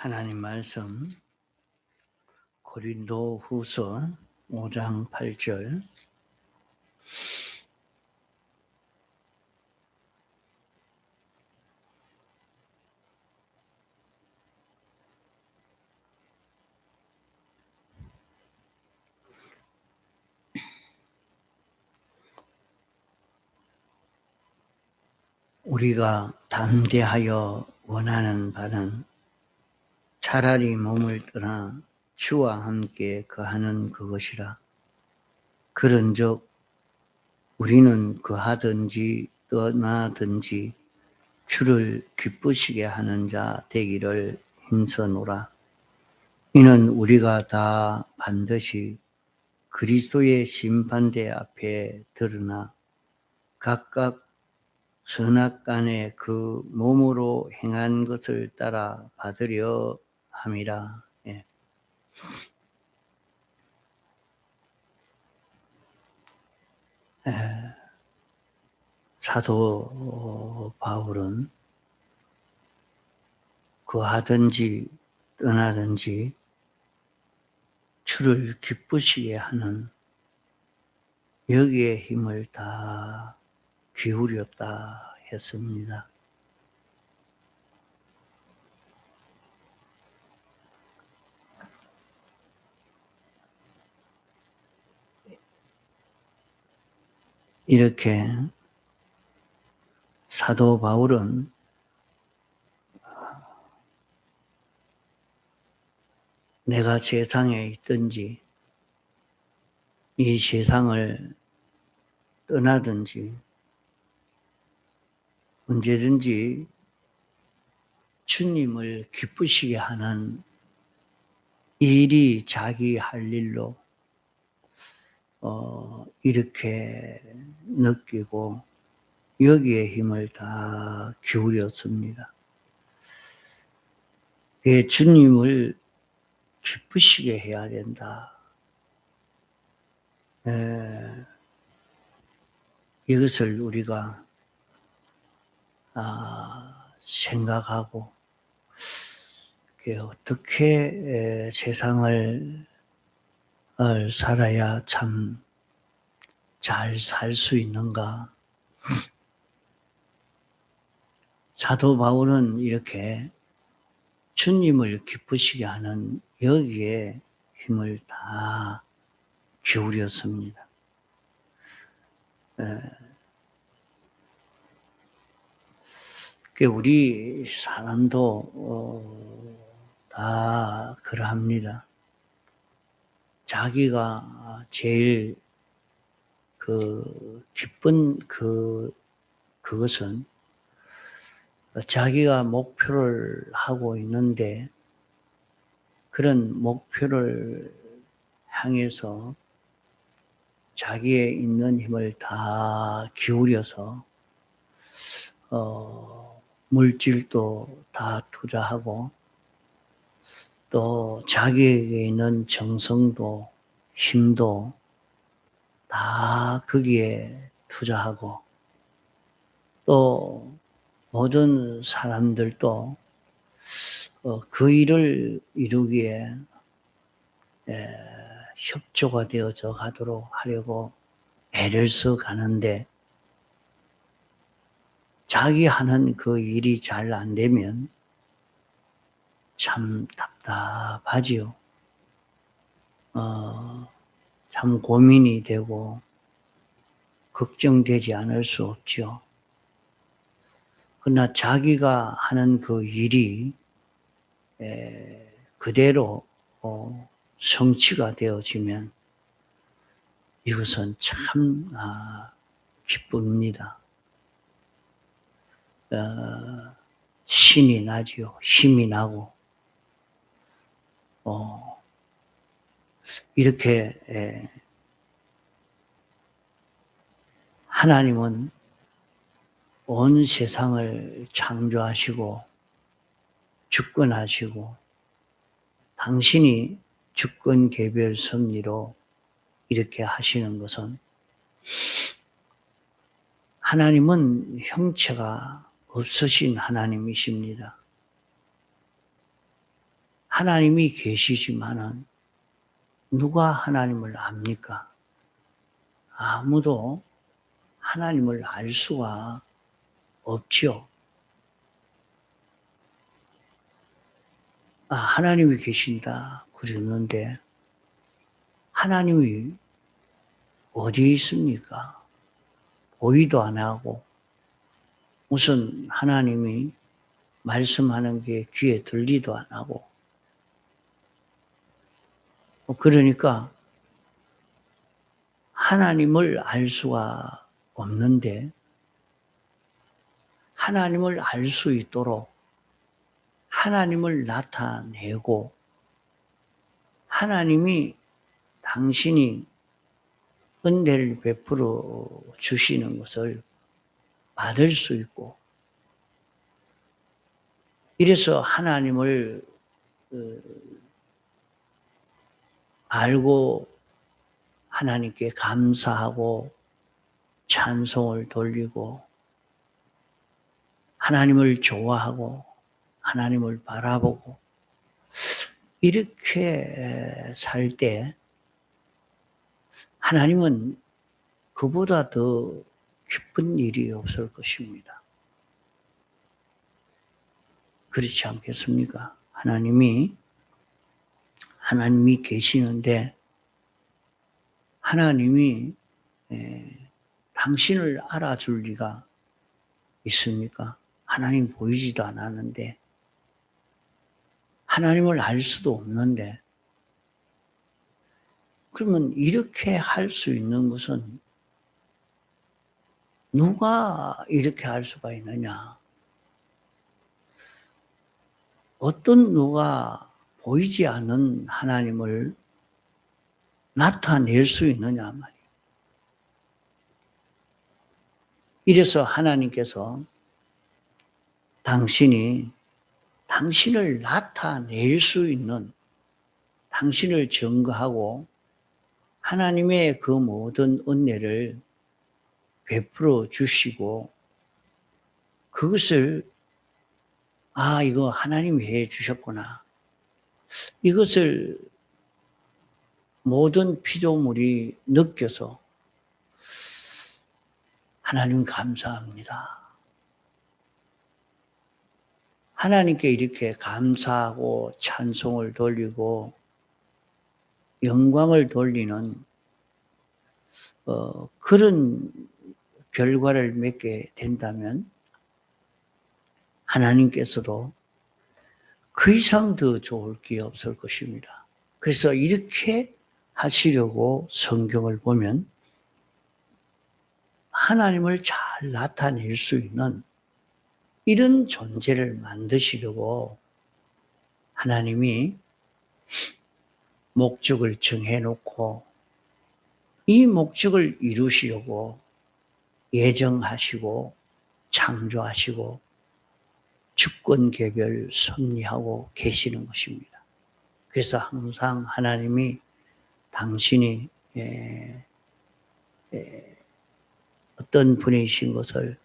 하나님 말씀 고린도후서 5장 8절. 우리가 담대하여 원하는 바는 차라리 몸을 떠나 주와 함께 거하는 그것이라. 그런즉 우리는 거하든지 떠나든지 주를 기쁘시게 하는 자 되기를 힘써노라. 이는 우리가 다 반드시 그리스도의 심판대 앞에 드러나 각각 선악간에 그 몸으로 행한 것을 따라 받으려 함이라. 예. 사도 바울은 거하든지 떠나든지 주를 기쁘시게 하는 여기에 힘을 다 기울였다 했습니다. 이렇게 사도 바울은 내가 세상에 있든지 이 세상을 떠나든지 언제든지 주님을 기쁘시게 하는 일이 자기 할 일로 이렇게 느끼고 여기에 힘을 다 기울였습니다. 주님을 기쁘시게 해야 된다. 이것을 우리가 생각하고 어떻게 세상을 살아야 참 잘 살 수 있는가. 사도 바울은 이렇게 주님을 기쁘시게 하는 여기에 힘을 다 기울였습니다. 우리 사람도 다 그러합니다. 자기가 제일 기쁜 그것은 자기가 목표를 하고 있는데 그런 목표를 향해서 자기의 있는 힘을 다 기울여서 물질도 다 투자하고 또 자기에게 있는 정성도 힘도 다 거기에 투자하고 또 모든 사람들도 그 일을 이루기에 협조가 되어져 가도록 하려고 애를 써 가는데 자기 하는 그 일이 잘 안 되면 참 답답하지요. 참 고민이 되고 걱정되지 않을 수 없죠. 그러나 자기가 하는 그 일이 그대로 성취가 되어지면 이것은 참 기쁩니다. 신이 나지요. 힘이 나고 이렇게 하나님은 온 세상을 창조하시고 주권하시고 당신이 주권 개별 섭리로 이렇게 하시는 것은 하나님은 형체가 없으신 하나님이십니다. 하나님이 계시지만은 누가 하나님을 압니까? 아무도 하나님을 알 수가 없지요. 하나님이 계신다 그러는데 하나님이 어디에 있습니까? 보이도 안 하고 우선 하나님이 말씀하는 게 귀에 들리도 안 하고 그러니까 하나님을 알 수가 없는데 하나님을 알 수 있도록 하나님을 나타내고 하나님이 당신이 은혜를 베풀어 주시는 것을 받을 수 있고 이래서 하나님을 알고 하나님께 감사하고 찬송을 돌리고 하나님을 좋아하고 하나님을 바라보고 이렇게 살 때 하나님은 그보다 더 기쁜 일이 없을 것입니다. 그렇지 않겠습니까? 하나님이 계시는데 하나님이 당신을 알아줄 리가 있습니까? 하나님 보이지도 않았는데 하나님을 알 수도 없는데 그러면 이렇게 할 수 있는 것은 누가 이렇게 할 수가 있느냐? 어떤 누가 보이지 않는 하나님을 나타낼 수 있느냐 말이에요. 이래서 하나님께서 당신을 나타낼 수 있는 당신을 증거하고 하나님의 그 모든 은혜를 베풀어 주시고 그것을 이거 하나님이 해 주셨구나. 이것을 모든 피조물이 느껴서 하나님 감사합니다. 하나님께 이렇게 감사하고 찬송을 돌리고 영광을 돌리는 그런 결과를 맺게 된다면 하나님께서도 그 이상 더 좋을 게 없을 것입니다. 그래서 이렇게 하시려고 성경을 보면 하나님을 잘 나타낼 수 있는 이런 존재를 만드시려고 하나님이 목적을 정해놓고 이 목적을 이루시려고 예정하시고 창조하시고 주권개별 섭리하고 계시는 것입니다. 그래서 항상 하나님이 당신이 어떤 분이신 것을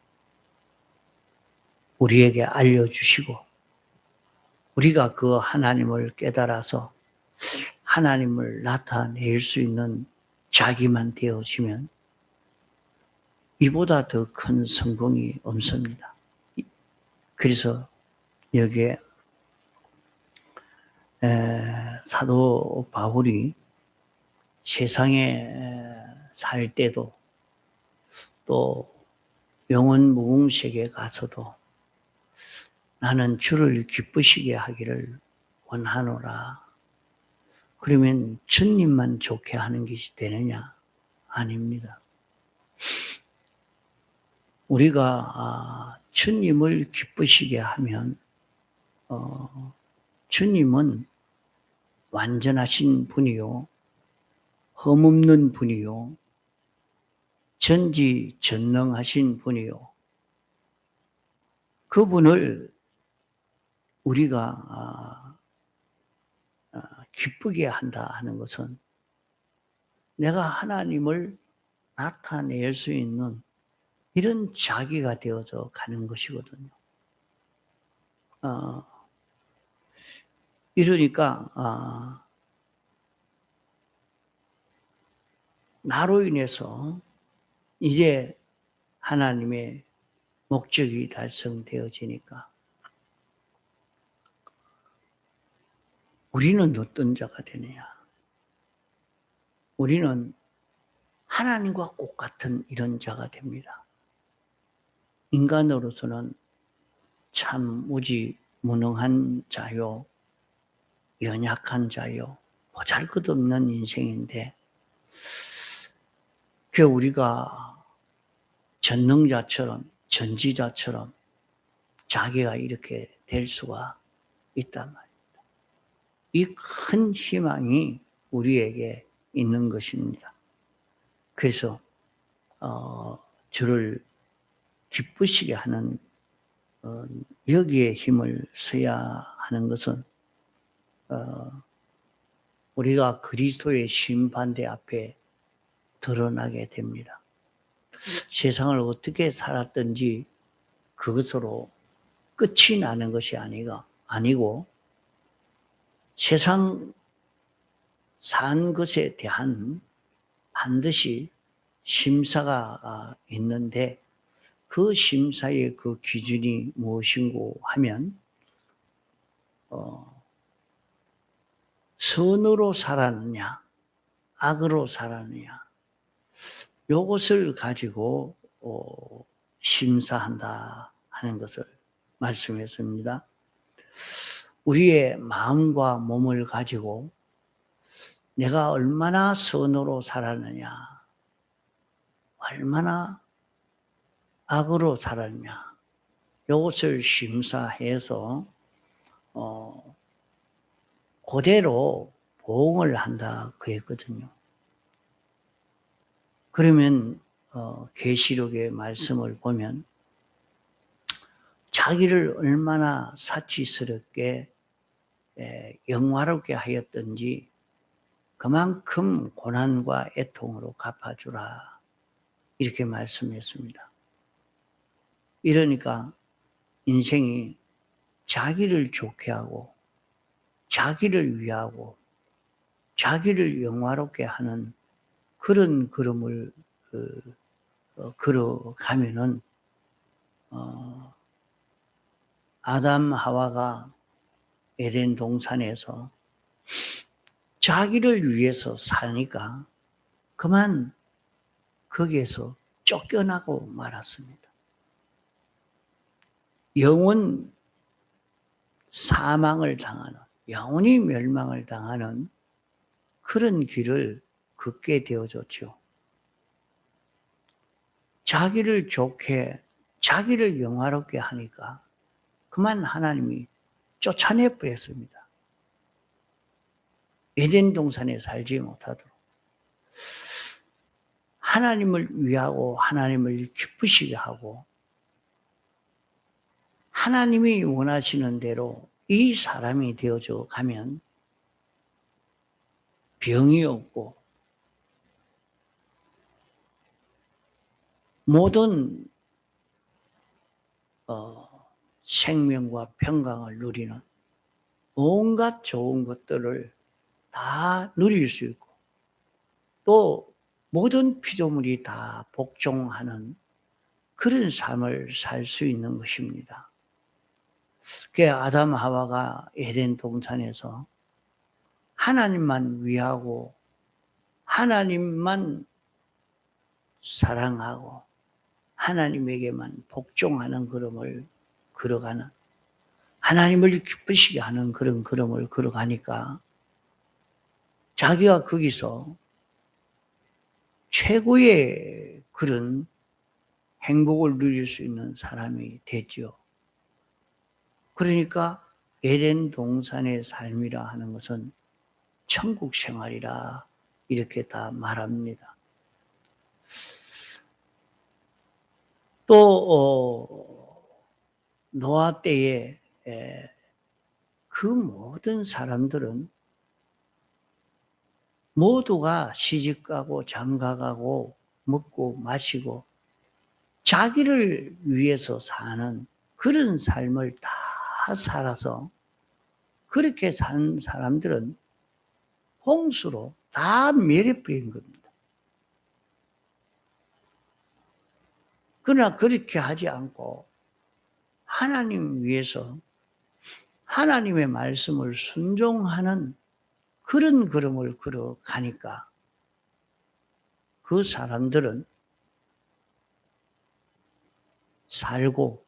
우리에게 알려주시고 우리가 그 하나님을 깨달아서 하나님을 나타낼 수 있는 자기만 되어지면 이보다 더 큰 성공이 없습니다. 그래서 여기에 사도 바울이 세상에 살 때도 또 영원 무궁세계에 가서도 나는 주를 기쁘시게 하기를 원하노라. 그러면 주님만 좋게 하는 것이 되느냐? 아닙니다. 우리가 주님을 기쁘시게 하면 주님은 완전하신 분이요 흠없는 분이요 전지전능하신 분이요 그분을 우리가 기쁘게 한다 하는 것은 내가 하나님을 나타낼 수 있는 이런 자기가 되어져 가는 것이거든요. 이러니까 나로 인해서 이제 하나님의 목적이 달성되어지니까 우리는 어떤 자가 되느냐? 우리는 하나님과 똑같은 이런 자가 됩니다. 인간으로서는 참 무지무능한 자요, 연약한 자요, 보잘것없는 인생인데 그 우리가 전능자처럼 전지자처럼 자기가 이렇게 될 수가 있단 말입니다. 이 큰 희망이 우리에게 있는 것입니다. 그래서 저를 기쁘시게 하는 여기에 힘을 써야 하는 것은 우리가 그리스도의 심판대 앞에 드러나게 됩니다. 세상을 어떻게 살았든지 그것으로 끝이 나는 것이 아니고 세상 산 것에 대한 반드시 심사가 있는데 그 심사의 그 기준이 무엇인고 하면 선으로 살았느냐 악으로 살았느냐 이것을 가지고 심사한다 하는 것을 말씀했습니다. 우리의 마음과 몸을 가지고 내가 얼마나 선으로 살았느냐 얼마나 악으로 살았냐 이것을 심사해서 그대로 보응을 한다 그랬거든요. 그러면 계시록의 말씀을 보면 자기를 얼마나 사치스럽게 영화롭게 하였던지 그만큼 고난과 애통으로 갚아주라 이렇게 말씀했습니다. 이러니까 인생이 자기를 좋게 하고 자기를 위하고 자기를 영화롭게 하는 그런 걸음을 걸어가면은 아담 하와가 에덴 동산에서 자기를 위해서 사니까 그만 거기에서 쫓겨나고 말았습니다. 영원 사망을 당하는, 영원히 멸망을 당하는 그런 길을 걷게 되어졌죠. 자기를 좋게, 자기를 영화롭게 하니까 그만 하나님이 쫓아내 버렸습니다. 에덴 동산에 살지 못하도록. 하나님을 위하고 하나님을 기쁘시게 하고 하나님이 원하시는 대로 이 사람이 되어져 가면 병이 없고 모든 생명과 평강을 누리는 온갖 좋은 것들을 다 누릴 수 있고 또 모든 피조물이 다 복종하는 그런 삶을 살 수 있는 것입니다. 그 아담 하와가 에덴 동산에서 하나님만 위하고 하나님만 사랑하고 하나님에게만 복종하는 걸음을 걸어가는 하나님을 기쁘시게 하는 그런 걸음을 걸어가니까 자기가 거기서 최고의 그런 행복을 누릴 수 있는 사람이 됐죠. 그러니까 에덴 동산의 삶이라 하는 것은 천국 생활이라 이렇게 다 말합니다. 또 노아 때에 그 모든 사람들은 모두가 시집가고 장가가고 먹고 마시고 자기를 위해서 사는 그런 삶을 다 살아서 그렇게 산 사람들은 홍수로 다 멸해버린 겁니다. 그러나 그렇게 하지 않고 하나님 위해서 하나님의 말씀을 순종하는 그런 걸음을 걸어가니까 그 사람들은 살고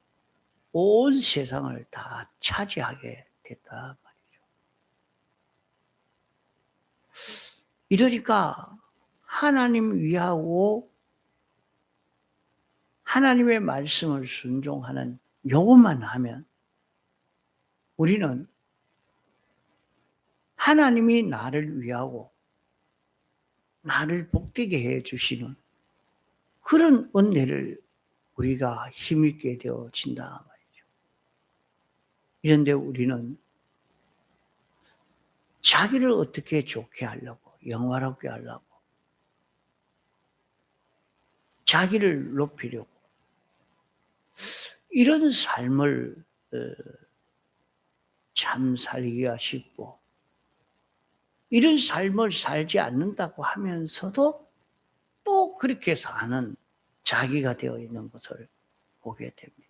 온 세상을 다 차지하게 됐다 말이죠. 이러니까 하나님 위하고 하나님의 말씀을 순종하는 요것만 하면 우리는 하나님이 나를 위하고 나를 복되게 해 주시는 그런 은혜를 우리가 힘있게 되어진다 말이죠. 그런데 우리는 자기를 어떻게 좋게 하려고, 영화롭게 하려고, 자기를 높이려고 이런 삶을 참 살기가 쉽고 이런 삶을 살지 않는다고 하면서도 또 그렇게 사는 자기가 되어 있는 것을 보게 됩니다.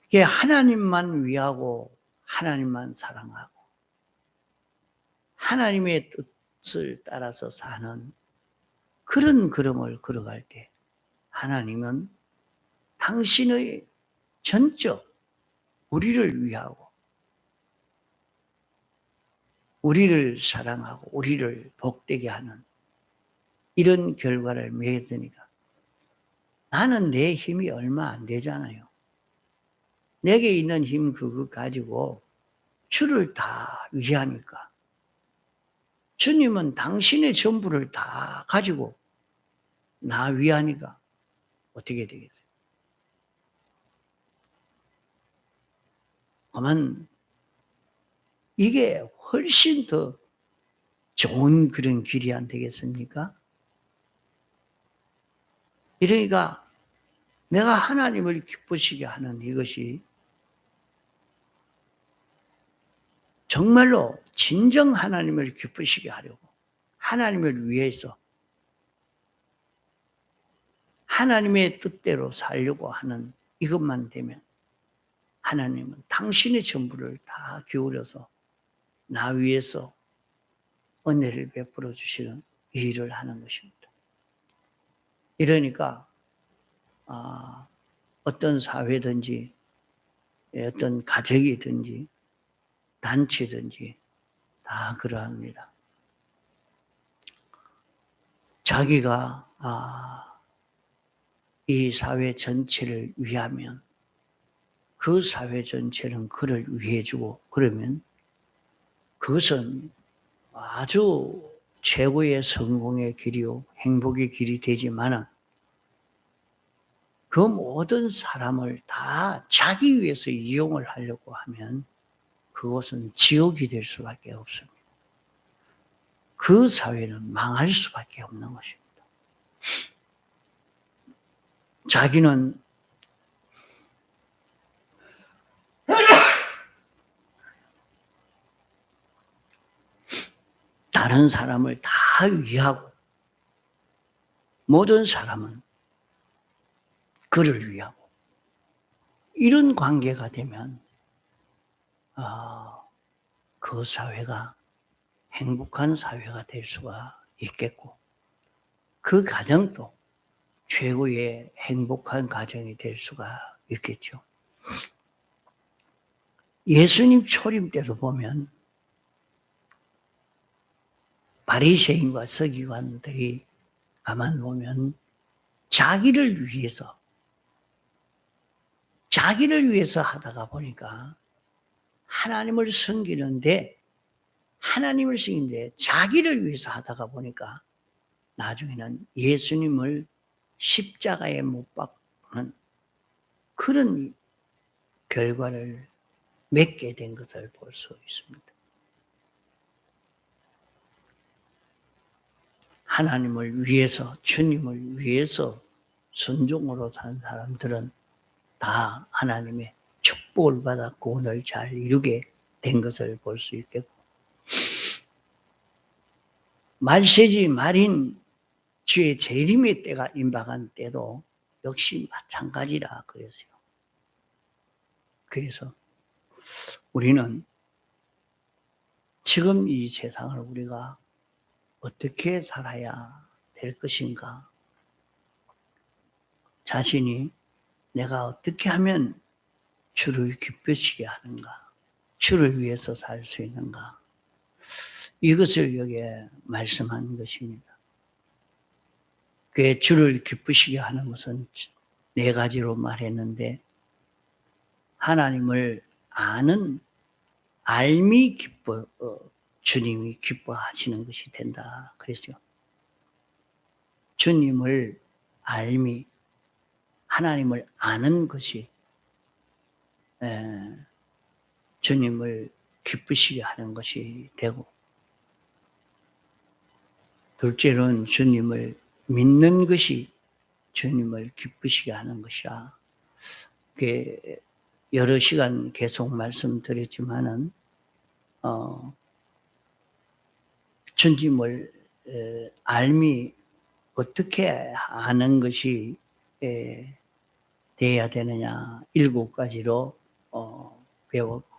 이게 하나님만 위하고 하나님만 사랑하고 하나님의 뜻을 따라서 사는 그런 걸음을 걸어갈 때 하나님은 당신의 전적 우리를 위하고 우리를 사랑하고 우리를 복되게 하는 이런 결과를 맺으니까 나는 내 힘이 얼마 안 되잖아요. 내게 있는 힘 그거 가지고 주를 다 위하니까 주님은 당신의 전부를 다 가지고 나 위하니까 어떻게 되겠어요? 그러면 이게 훨씬 더 좋은 그런 길이 안 되겠습니까? 이러니까 내가 하나님을 기쁘시게 하는 이것이 정말로 진정 하나님을 기쁘시게 하려고 하나님을 위해서 하나님의 뜻대로 살려고 하는 이것만 되면 하나님은 당신의 전부를 다 기울여서 나 위해서 은혜를 베풀어 주시는 이 일을 하는 것입니다. 이러니까 어떤 사회든지 어떤 가정이든지 단체든지 다 그러합니다. 자기가 이 사회 전체를 위하면 그 사회 전체는 그를 위해주고 그러면 그것은 아주 최고의 성공의 길이요 행복의 길이 되지만은 그 모든 사람을 다 자기 위해서 이용을 하려고 하면 그것은 지옥이 될 수밖에 없습니다. 그 사회는 망할 수밖에 없는 것입니다. 자기는 다른 사람을 다 위하고 모든 사람은 그를 위하고 이런 관계가 되면 그 사회가 행복한 사회가 될 수가 있겠고 그 가정도 최고의 행복한 가정이 될 수가 있겠죠. 예수님 초림 때도 보면 바리새인과 서기관들이 가만 보면 자기를 위해서 하다가 보니까 하나님을 섬기는데 자기를 위해서 하다가 보니까 나중에는 예수님을 십자가에 못 박는 그런 결과를 맺게 된 것을 볼 수 있습니다. 하나님을 위해서, 주님을 위해서 순종으로 산 사람들은 다 하나님의 축복을 받아 구원을 잘 이루게 된 것을 볼 수 있겠고, 말세지 말인 주의 재림의 때가 임박한 때도 역시 마찬가지라 그랬어요. 그래서 우리는 지금 이 세상을 우리가 어떻게 살아야 될 것인가, 자신이 내가 어떻게 하면 주를 기쁘시게 하는가, 주를 위해서 살 수 있는가, 이것을 여기에 말씀한 것입니다. 그 주를 기쁘시게 하는 것은 네 가지로 말했는데, 하나님을 아는 알미 주님이 기뻐하시는 것이 된다 그랬어요. 주님을 알미, 하나님을 아는 것이 주님을 기쁘시게 하는 것이 되고, 둘째로는 주님을 믿는 것이 주님을 기쁘시게 하는 것이라. 여러 시간 계속 말씀드렸지만은 주님을 알미, 어떻게 아는 것이 돼야 되느냐 7가지로 배웠고,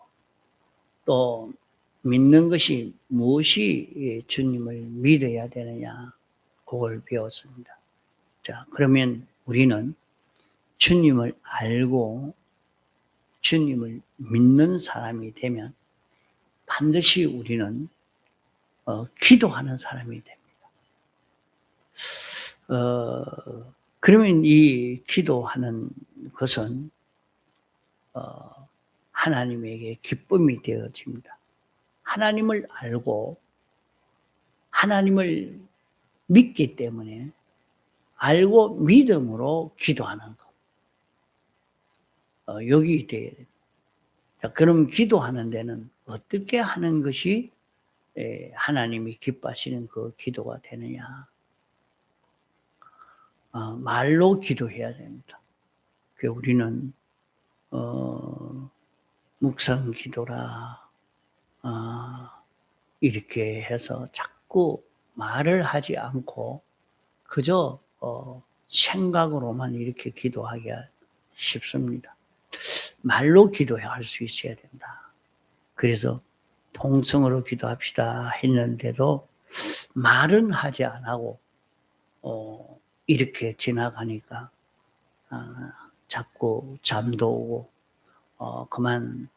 또 믿는 것이 무엇이 주님을 믿어야 되느냐 그걸 배웠습니다. 자, 그러면 우리는 주님을 알고 주님을 믿는 사람이 되면 반드시 우리는 기도하는 사람이 됩니다. 그러면 이 기도하는 것은 하나님에게 기쁨이 되어집니다. 하나님을 알고 하나님을 믿기 때문에 알고 믿음으로 기도하는 것. 여기 돼야 됩니다. 자, 그럼 기도하는 데는 어떻게 하는 것이 하나님이 기뻐하시는 그 기도가 되느냐? 말로 기도해야 됩니다. 우리는 묵상 기도라 이렇게 해서 자꾸 말을 하지 않고 그저 생각으로만 이렇게 기도하기가 쉽습니다. 말로 기도할 수 있어야 된다. 그래서 통성으로 기도합시다 했는데도 말은 하지 않고 이렇게 지나가니까 자꾸 잠도 오고 그만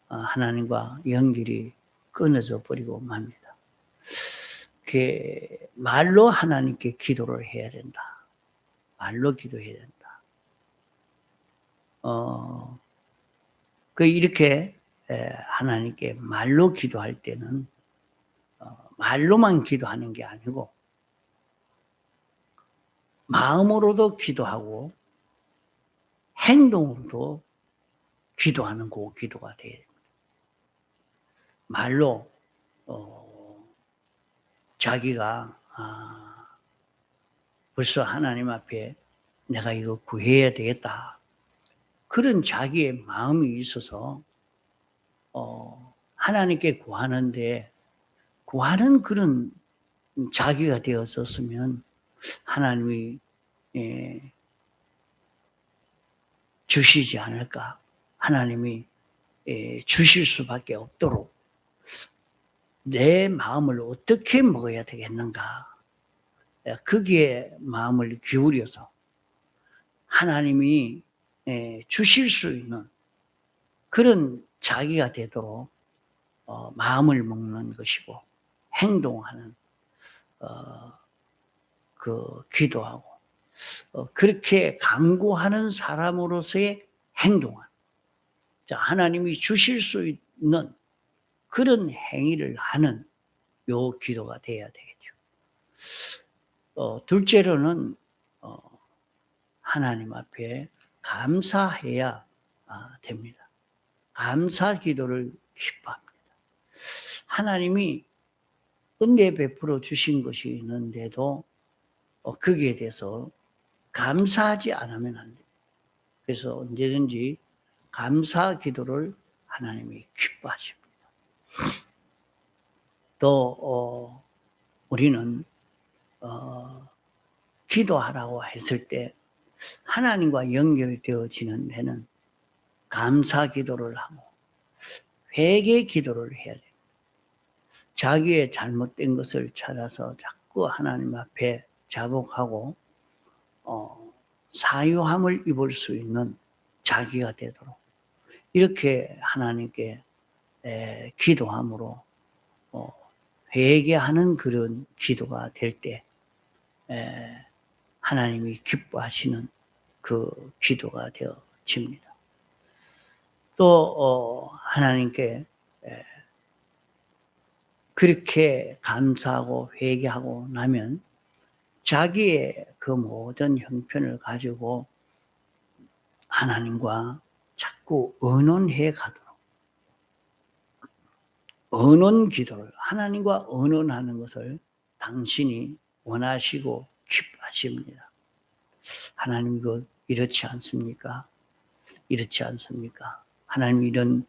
하나님과 연결이 끊어져 버리고 맙니다. 말로 하나님께 기도를 해야 된다. 말로 기도해야 된다. 이렇게 하나님께 말로 기도할 때는 말로만 기도하는 게 아니고 마음으로도 기도하고 행동으로도 기도하는 그 기도가 돼야 됩니다. 말로 자기가 벌써 하나님 앞에 내가 이거 구해야 되겠다, 그런 자기의 마음이 있어서 하나님께 구하는데 구하는 그런 자기가 되었었으면 하나님이 주시지 않을까, 하나님이 주실 수밖에 없도록 내 마음을 어떻게 먹어야 되겠는가, 거기에 마음을 기울여서 하나님이 주실 수 있는 그런 자기가 되도록 마음을 먹는 것이고 행동하는 기도하고 그렇게 간구하는 사람으로서의 행동은 하나님이 주실 수 있는 그런 행위를 하는 요 기도가 돼야 되겠죠. 둘째로는 하나님 앞에 감사해야 됩니다. 감사 기도를 기뻐합니다. 하나님이 은혜 베풀어 주신 것이 있는데도 거기에 대해서 감사하지 않으면 안 됩니다. 그래서 언제든지 감사 기도를 하나님이 기뻐하십니다. 또 우리는 기도하라고 했을 때 하나님과 연결되어지는 데는 감사 기도를 하고 회개 기도를 해야 돼요. 자기의 잘못된 것을 찾아서 자꾸 하나님 앞에 자복하고 사유함을 입을 수 있는 자기가 되도록 이렇게 하나님께 기도함으로 회개하는 그런 기도가 될 때 하나님이 기뻐하시는 그 기도가 되어집니다. 또 하나님께 그렇게 감사하고 회개하고 나면 자기의 그 모든 형편을 가지고 하나님과 자꾸 의논해 가도록 의논 기도를 하나님과 의논하는 것을 당신이 원하시고 기뻐하십니다. 하나님 이거 이렇지 않습니까? 이렇지 않습니까? 하나님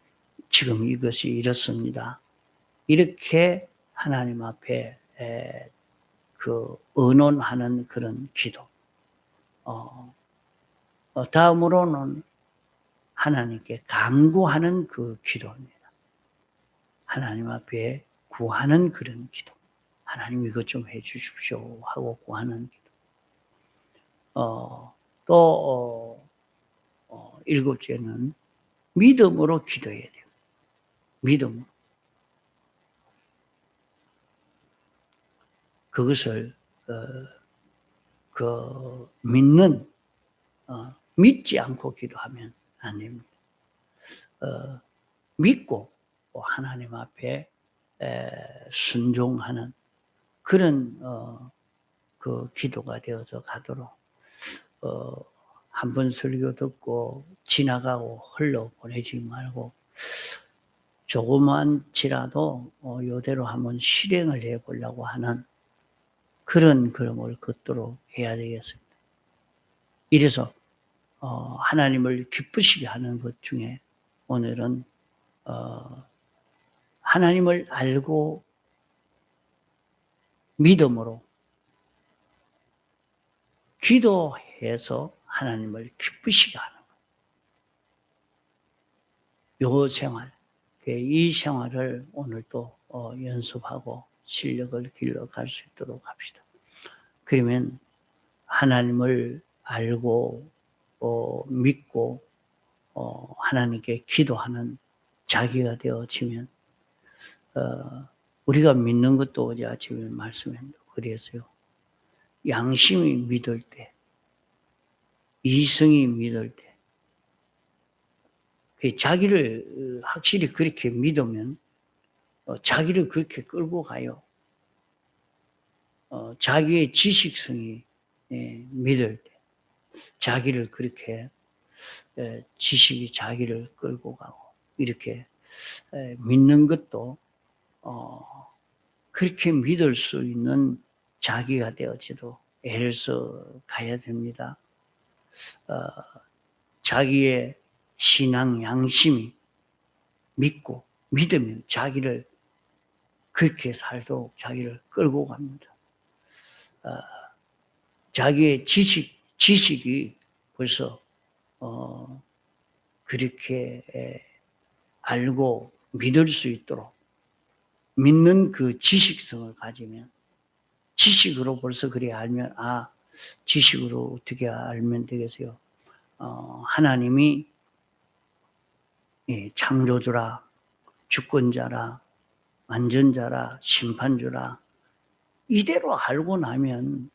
지금 이것이 이렇습니다. 이렇게 하나님 앞에 그 의논하는 그런 기도. 다음으로는 하나님께 간구하는 그 기도입니다. 하나님 앞에 구하는 그런 기도. 하나님 이것 좀 해주십시오 하고 구하는 기도. 또 일곱째는 믿음으로 기도해야 돼요. 믿음으로. 그것을 믿지 않고 기도하면 안 됩니다. 믿고 하나님 앞에 순종하는 그런 그 기도가 되어서 가도록 한 번 설교 듣고 지나가고 흘러보내지 말고 조그만치라도 이대로 한번 실행을 해보려고 하는 그런 걸음을 걷도록 해야 되겠습니다. 이래서 하나님을 기쁘시게 하는 것 중에 오늘은 하나님을 알고 믿음으로 기도해서 하나님을 기쁘시게 하는 요 생활, 이 생활을 오늘 또 연습하고 실력을 길러갈 수 있도록 합시다. 그러면 하나님을 알고 믿고 하나님께 기도하는 자기가 되어지면 우리가 믿는 것도 어제 아침에 말씀했는데 그래서요. 양심이 믿을 때, 이성이 믿을 때, 자기를 확실히 그렇게 믿으면 자기를 그렇게 끌고 가요. 자기의 지식성이 믿을 때, 자기를 그렇게 지식이 자기를 끌고 가고 이렇게 믿는 것도 그렇게 믿을 수 있는 자기가 되어지도록 애를 써 가야 됩니다. 자기의 신앙 양심이 믿고 믿으면 자기를 그렇게 살도록 자기를 끌고 갑니다. 자기의 지식이 벌써 그렇게 알고 믿을 수 있도록 믿는 그 지식성을 가지면 지식으로 벌써 그래 알면 지식으로 어떻게 알면 되겠어요? 하나님이 창조주라, 주권자라, 완전자라, 심판주라 이대로 알고 나면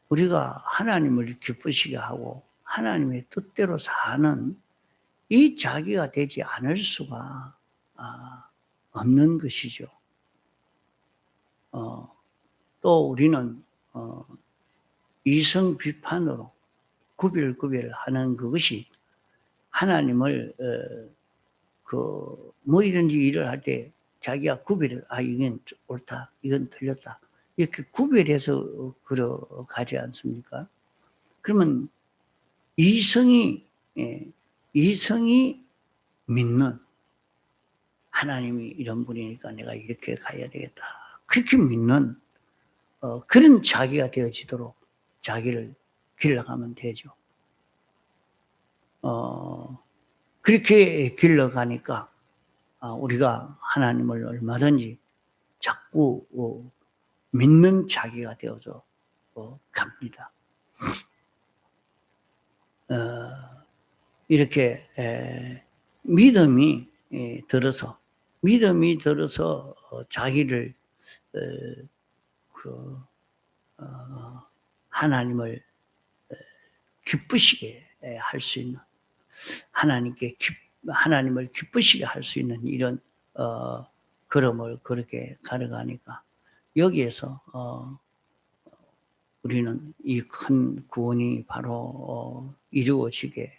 우리가 하나님을 기쁘시게 하고 하나님의 뜻대로 사는 이 자기가 되지 않을 수가 없는 것이죠. 또 우리는 이성 비판으로 구별하는 그것이 하나님을 뭐이든지 일을 할 때 자기가 구별해 이건 옳다, 이건 틀렸다 이렇게 구별해서 걸어가지 않습니까? 그러면 이성이 이성이 믿는 하나님이 이런 분이니까 내가 이렇게 가야 되겠다. 그렇게 믿는 그런 자기가 되어지도록 자기를 길러가면 되죠. 그렇게 길러가니까 우리가 하나님을 얼마든지 자꾸 믿는 자기가 되어서 갑니다. 이렇게 믿음이 들어서 자기를 하나님을 기쁘시게 할 수 있는 하나님을 기쁘시게 할 수 있는 이런 걸음을 그렇게 걸어가니까 여기에서 우리는 이 큰 구원이 바로 이루어지게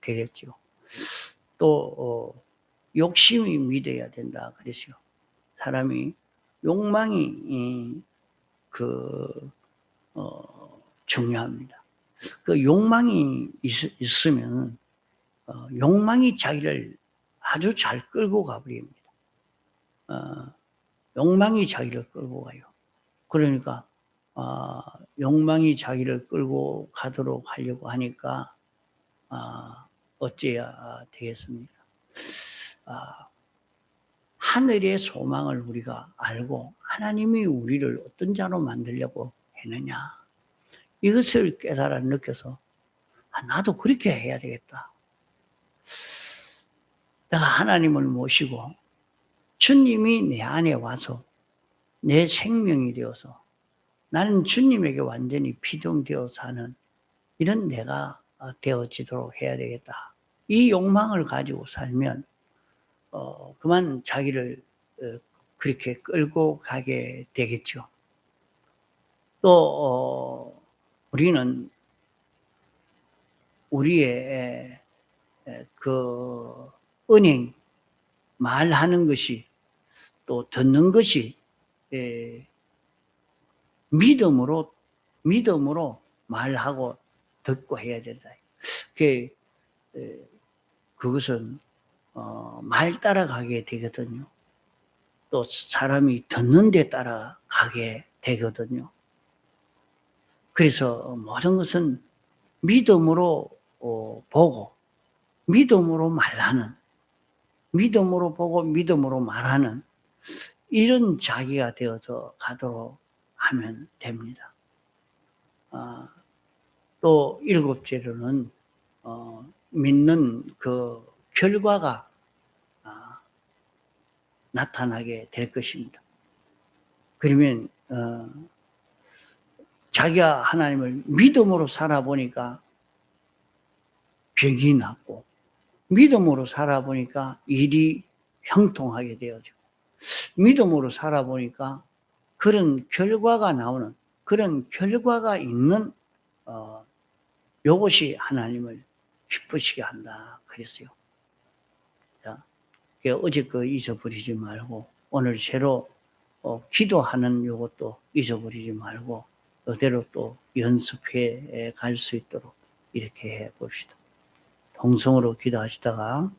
되겠죠. 또 욕심이 믿어야 된다 그랬어요. 사람이 욕망이 중요합니다. 그 욕망이 있으면 욕망이 자기를 아주 잘 끌고 가버립니다. 욕망이 자기를 끌고 가요. 그러니까 욕망이 자기를 끌고 가도록 하려고 하니까 어째야 되겠습니까? 하늘의 소망을 우리가 알고 하나님이 우리를 어떤 자로 만들려고 했느냐 이것을 깨달아 느껴서 나도 그렇게 해야 되겠다. 내가 하나님을 모시고 주님이 내 안에 와서 내 생명이 되어서 나는 주님에게 완전히 피동되어 사는 이런 내가 되어지도록 해야 되겠다. 이 욕망을 가지고 살면 그만 자기를 그렇게 끌고 가게 되겠죠. 또 우리는 우리의 그 은행 말하는 것이 또 듣는 것이 믿음으로 말하고 듣고 해야 된다. 그것은 말 따라가게 되거든요. 또 사람이 듣는 데 따라가게 되거든요. 그래서 모든 것은 믿음으로 보고 믿음으로 말하는 믿음으로 보고 믿음으로 말하는 이런 자기가 되어서 가도록 하면 됩니다. 또 일곱째로는 믿는 그 결과가 나타나게 될 것입니다. 그러면 자기가 하나님을 믿음으로 살아보니까 병이 낫고 믿음으로 살아보니까 일이 형통하게 되어지고 믿음으로 살아보니까 그런 결과가 나오는 그런 결과가 있는 이것이 하나님을 기쁘시게 한다 그랬어요. 자, 어제 거 잊어버리지 말고 오늘 새로 기도하는 이것도 잊어버리지 말고 그대로 또 연습해 갈 수 있도록 이렇게 해 봅시다. 동성으로 기도하시다가